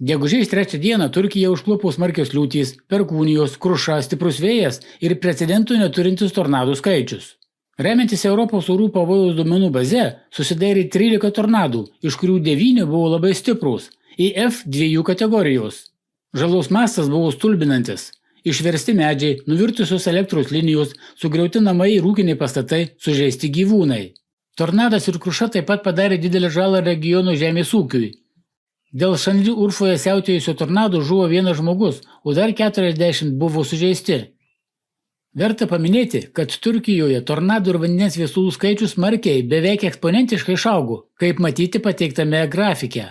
Gegužės 3 dieną Turkiją užklupo smarkios liūtys, perkūnijos, kruša, stiprus vėjas ir precedentų neturintis tornadų skaičius. Remiantis Europos orų pavojaus duomenų baze, susidarė 13 tornadų, iš kurių 9 buvo labai stiprūs, IF2 kategorijos. Žalos mastas buvo stulbinantis. Išversti medžiai, nuvirtusios elektros linijos, sugriauti namai ir ūkiniai pastatai, sužeisti gyvūnai. Tornadas ir kruša taip pat padarė didelę žalą regiono žemės ūkiui. Dėl Šanli Urfoje siautėjusio tornado žuvo 1 žmogus, o dar 40 buvo sužeisti. Verta paminėti, kad Turkijoje tornadų ir vandens viesulų skaičius smarkiai, beveik eksponentiškai išaugo, kaip matyti pateiktame grafike.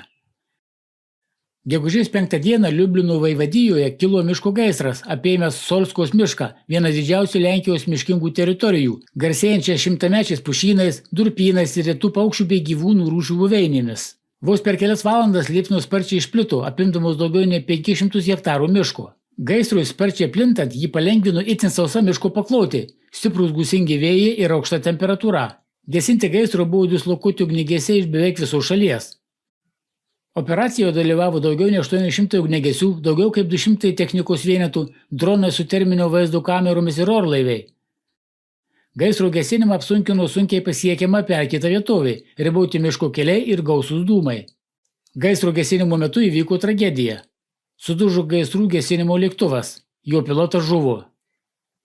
Gegužės 5 dieną Liublino vaivadijoje kilo miško gaisras, apėmęs Solskos mišką, vieną didžiausių Lenkijos miškingų teritorijų, garsėjančią šimtamečiais pušynais, durpynais ir retų paukščių bei gyvūnų rūšių buveinėmis. Vos per kelias valandas liepsnos sparčiai išplito, apimdamos daugiau nei 500 hektarų miško. Gaisrui sparčiai plintant jį palengvino itin sausa miško paklotė, stiprūs gūsingi vėjai ir aukšta temperatūra. Gesinti gaisro buvo dislokuoti ugniagesiai iš beveik visos šalies. Operacijoje dalyvavo daugiau nei 800 ugniagesių, daugiau kaip 200 technikos vienetų, dronai su terminio vaizdo kameromis ir orlaiviai. Gaisro gesinimą apsunkino sunkiai pasiekiama perkita vietovė, riboti miško keliai ir gausūs dūmai. Gaisro gesinimo metu įvyko tragedija. Sudužo gaisrų gesinimo lėktuvas. Jo pilotas žuvo.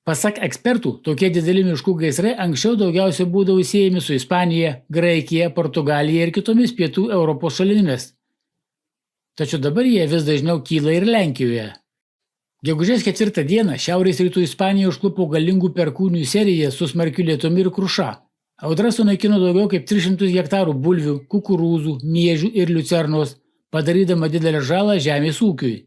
Pasak ekspertų, tokie dideli miškų gaisrai anksčiau daugiausiai būdavo siejami su Ispanija, Graikija, Portugalija ir kitomis pietų Europos šalimis. Tačiau dabar jie vis dažniau kyla ir Lenkijoje. Gegužės 4 dieną šiaurės rytų Ispanijoje užklupo galingų perkūnijų serija su smarkiu lietumi ir kruša. Audra sunaikino daugiau kaip 300 hektarų bulvių, kukurūzų, miežių ir liucernos, padarydama didelę žalą žemės ūkiui.